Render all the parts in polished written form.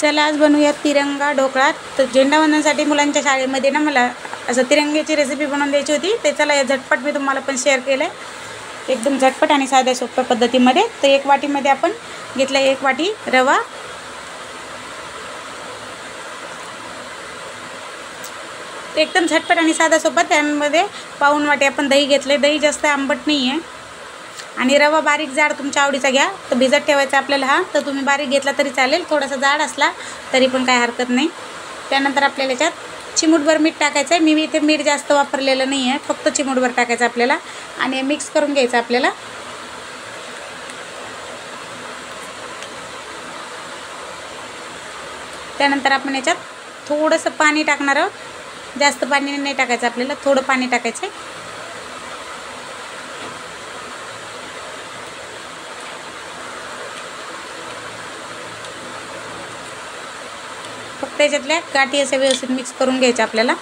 चला आज बनवूया तिरंगा ढोकळा। तर झेंडावंदनसाठी मुलांच्या शाळेमध्ये ना मला असं तिरंग्याची रेसिपी बनवून द्यायची होती। ते चला झटपट मी तुम्हाला पण शेअर केलं आहे, एकदम झटपट आणि साध्या सोप्या पद्धतीमध्ये। तर एक वाटीमध्ये आपण घेतला 1 वाटी रवा, एकदम झटपट आणि साधा सोपा। त्यामध्ये पाऊण वाटी आपण दही घेतले। दही जास्त आंबट नाही आहे आणि रवा बारीक जाड तुमच्या आवडीचा घ्या। तर भिजत ठेवायचा आपल्याला हा, तर तुम्ही बारीक घेतला तरी चालेल, थोडासा जाड असला तरी पण काय हरकत नाही। त्यानंतर आपल्याला याच्यात चिमूटभर मीठ टाकायचं आहे। मी इथे मीठ जास्त वापरलेलं नाही आहे, फक्त चिमूटभर टाकायचं आपल्याला आणि मिक्स करून घ्यायचं आपल्याला। त्यानंतर आपण याच्यात थोडंसं पाणी टाकणार आहोत, जास्त पाणी नाही टाकायचं आपल्याला, थोडं पाणी टाकायचं आहे। फक्त याच्यातल्या गाठी असे व्यवस्थित मिक्स करून घ्यायचे आपल्याला।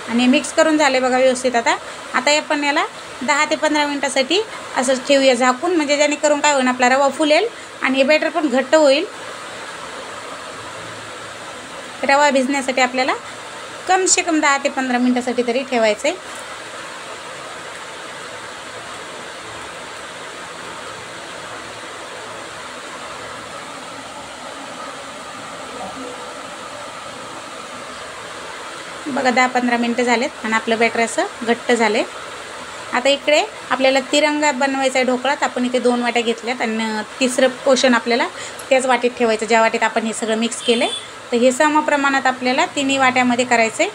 आणि मिक्स करून झाले बघा व्यवस्थित। आता आपण याला 10 ते 15 मिनिटासाठी असं ठेवूया झाकून, म्हणजे जेणेकरून काय होईल आपला रवा फुलेल आणि हे बॅटर पण घट्ट होईल। रवा भिजण्यासाठी आपल्याला कम से कम 10 ते 15 मिनिटासाठी तरी ठेवायचं आहे। बघा 10-15 मिनिटं झालेत आणि आपलं बॅटर असं घट्ट झाले। आता इकडे आपल्याला तिरंगा बनवायचा आहे ढोकळा। तर आपण इथे 2 वाट्या घेतल्यात आणि तिसरं पोर्शन आपल्याला त्याच वाटीत ठेवायचं ज्या वाटीत आपण हे सगळं मिक्स केलं आहे। तर हे सम प्रमाणात आपल्याला 3 वाट्यामध्ये करायचं आहे।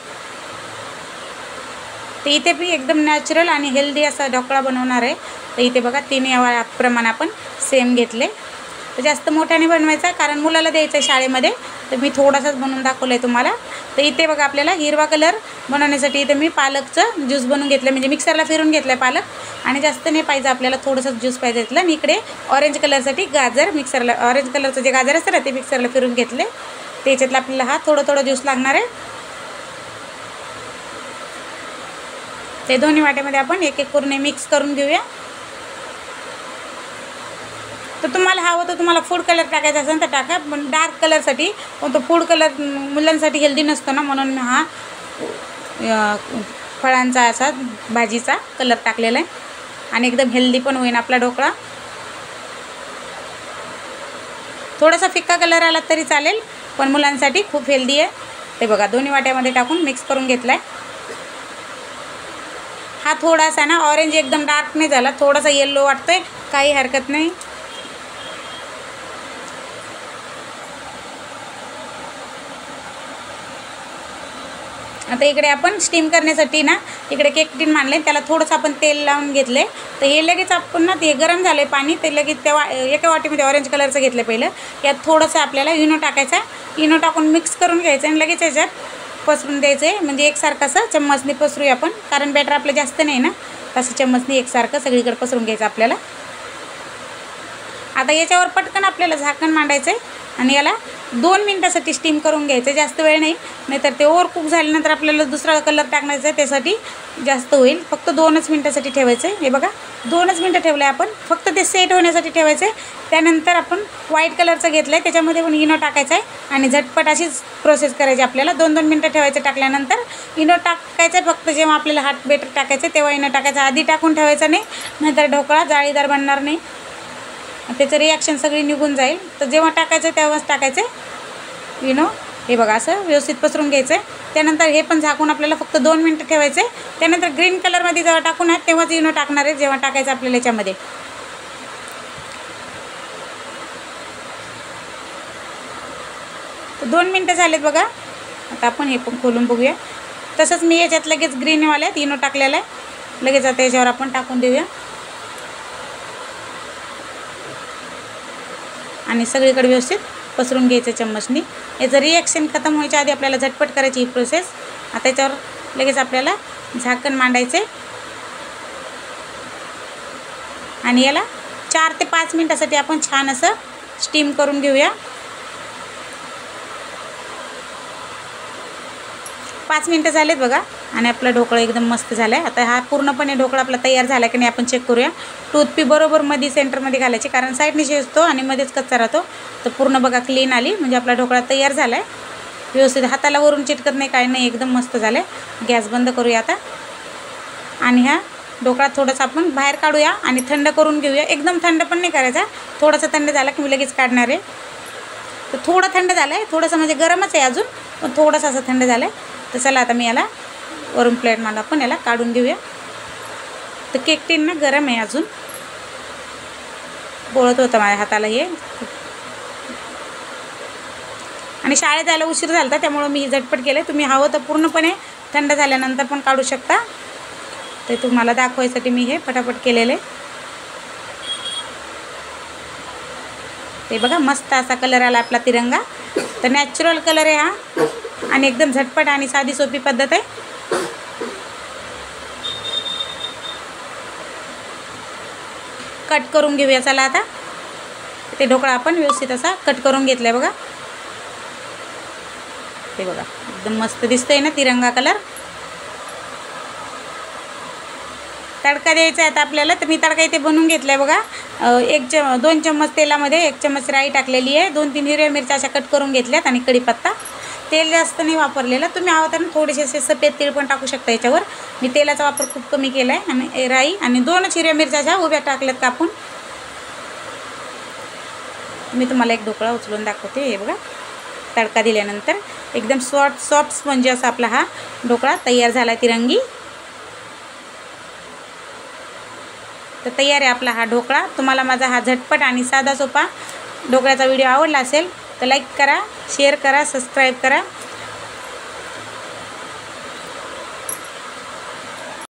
तर इथे मी एकदम नॅचरल आणि हेल्दी असा ढोकळा बनवणार आहे। तर इथे बघा 3 प्रमाण आपण सेम घेतले। तर जास्त मोठ्याने बनवायचा कारण मुलाला द्यायचं आहे शाळेमध्ये, तर मी थोडासाच बनवून दाखवलं आहे तुम्हाला। तर इथे बघा आपल्याला हिरवा कलर बनवण्यासाठी इथे मी पालकचं ज्यूस बनवून घेतलं, म्हणजे मिक्सरला फिरून घेतलं आहे पालक, आणि जास्त नाही पाहिजे आपल्याला, थोडंसं ज्यूस पाहिजे घेतलं। आणि इकडे ऑरेंज कलरसाठी गाजर मिक्सरला, ऑरेंज कलरचं जे गाजर असतं ना ते मिक्सरला फिरून घेतले। त्याच्यातला आपल्याला हा थोडं ज्यूस लागणार आहे। ते दोन्ही वाट्यामध्ये आपण एक पूर्ण मिक्स करून घेऊया। तर तुम्हाला हवं तर तुम्हाला फूड कलर टाकायचा असेल तर टाका, पण डार्क कलरसाठी, पण तो फूड कलर मुलांसाठी हेल्दी नसतो ना, म्हणून हा फळांचा असा भाजीचा कलर टाकलेला आहे आणि एकदम हेल्दी पण होईल आपला ढोकळा। थोडासा फिक्का कलर आला तरी चालेल, पण मुलांसाठी खूप हेल्दी आहे। ते बघा दोन्ही वाट्यामध्ये टाकून मिक्स करून घेतला आहे। हा थोडासा ना ऑरेंज एकदम डार्क नाही झाला, थोडासा येल्लो वाटतोय, काही हरकत नाही। आता इकडे आपण स्टीम करण्यासाठी ना इकडे केक टीन मांडले, त्याला थोडंसं आपण तेल लावून घेतले। तर हे लगेच आपण ना ते गरम झाले पाणी, ते लगेच त्या एका वाटीमध्ये ऑरेंज कलरचं घेतलं पहिलं। यात थोडंसं आपल्याला इनो टाकायचा, इनो टाकून मिक्स करून घ्यायचं आणि लगेच याच्यात पसरून द्यायचं आहे, म्हणजे एकसारखं असं चम्मचने पसरूया आपण, कारण बॅटर आपलं जास्त नाही ना, तसं चम्मचने एकसारखं सगळीकडे पसरून घ्यायचं आपल्याला। आता याच्यावर पटकन आपल्याला झाकण मांडायचं आहे आणि याला 2 मिनिटासाठी स्टीम करून घ्यायचं, जास्त वेळ नाही, नाहीतर ते ओव्हर कुक झाल्यानंतर आपल्याला दुसरा कलर टाकायचा आहे, त्यासाठी जास्त होईल। फक्त 2च मिनिटासाठी ठेवायचं आहे। हे बघा 2च मिनिटं ठेवलं आहे आपण, फक्त ते सेट होण्यासाठी ठेवायचं आहे। त्यानंतर आपण व्हाईट कलरचं घेतलं आहे, त्याच्यामध्ये पण इनो टाकायचा आहे आणि झटपट अशीच प्रोसेस करायची आपल्याला। 2-2 मिनिटं ठेवायचं, टाकल्यानंतर इनो टाकायचं आहे फक्त जेव्हा आपल्याला हाट बेटर टाकायचं तेव्हा इनो टाकायचं, आधी टाकून ठेवायचं नाही, नाहीतर ढोकळा जाळीदार बनणार नाही, त्याचं रिॲक्शन सगळी निघून जाईल। तर जेव्हा टाकायचं तेव्हाच टाकायचं इनो। हे बघा असं व्यवस्थित पसरून घ्यायचं आहे। त्यानंतर हे पण झाकून आपल्याला फक्त 2 मिनिटं ठेवायचं आहे। त्यानंतर ग्रीन कलरमध्ये जेव्हा टाकून आहे तेव्हाच इनो टाकणार आहे, जेव्हा टाकायचं आपल्याला याच्यामध्ये। तर 2 मिनिटं झालेत बघा। आता आपण हे पण खोलून बघूया। तसंच मी याच्यात लगेच ग्रीनवाल्यात इनो टाकलेला आहे, लगेच आता याच्यावर आपण टाकून देऊया आणि सगळीकडे व्यवस्थित पसरून घ्यायचं चम्मचनी। याचं रिॲक्शन खतम व्हायच्या आधी आपल्याला झटपट करायची ही प्रोसेस। आता याच्यावर लगेच आपल्याला झाकण मांडायचं आहे आणि याला 4 ते 5 मिनिटासाठी आपण छान असं स्टीम करून घेऊया। 5 मिनिटं झालेत बघा, आणि आपला ढोकळा एकदम मस्त झाला आहे. आता हा पूर्णपणे ढोकळा आपला तयार झाला की नाही आपण चेक करूया. टूथपी बरोबर मध्ये सेंटरमध्ये घालायची, कारण साईडने शिजतो आणि मध्येच कच्चा राहतो. तर पूर्ण बघा क्लीन आली, म्हणजे आपला ढोकळा तयार झाला आहे. व्यवस्थित हाताला वरून चिटकत नाही, काही नाही, एकदम मस्त झालं आहे. गॅस बंद करूया आता आणि ह्या ढोकळा थोडासा आपण बाहेर काढूया आणि थंड करून घेऊया. एकदम थंड पण नाही करायचा, थोडासा थंड झाला की मी लगेच काढणार आहे. तर थोडा थंड झाला आहे, थोडासा म्हणजे गरमच आहे अजून, पण थोडासा असं थंड झाला आहे. तर चला आता मी याला वरून प्लेटमध्ये आपण याला काढून घेऊया. तर केक टीन ना गरम आहे अजून, बोळत होतं माझ्या हाताला हे. आणि शाळेत जायला उशीर झाला होता, त्यामुळे मी झटपट केलं. तुम्ही हवं तर पूर्णपणे थंड झाल्यानंतर पण काढू शकता. ते तुम्हाला दाखवायसाठी मी हे पटापट केलेले. ते बघा मस्त असा कलर आला आपला तिरंगा. तर नॅचरल कलर आहे हा आणि एकदम झटपट आणि साधी सोपी पद्धत आहे. कट करून घेऊया चला आता. ते ढोकळा आपण व्यवस्थित असा कट करून घेतलाय बघा. ते बघा एकदम मस्त दिसतंय ना तिरंगा कलर. तडका द्यायचा आहे आता आपल्याला. तर मी तडका इथे बनवून घेतला आहे बघा. 2 चम्मच तेलामध्ये 1 चम्मच राई टाकलेली आहे. 2-3 हिरव्या मिरच्या अशा कट करून घेतल्यात आणि कढीपत्ता. तेल जास्त नाही वापरलेलं, तुम्ही हवं तर थोडेसे असे सफेद तीळ पण टाकू शकता याच्यावर. मी तेलाचा वापर खूप कमी केला आहे. आणि राई आणि 2च हिरव्या मिरच्या अशा उभ्या टाकल्यात कापून. मी तुम्हाला एक ढोकळा उचलून दाखवते. हे बघा तडका दिल्यानंतर एकदम सॉफ्ट स्पंज असा आपला हा ढोकळा तयार झाला आहे तिरंगी. तर तयार आहे आपला हा ढोकळा. तुम्हाला माझा हा झटपट आणि साधा सोपा ढोकळ्याचा व्हिडिओ आवडला असेल तर लाईक करा, शेअर करा, सबस्क्राईब करा.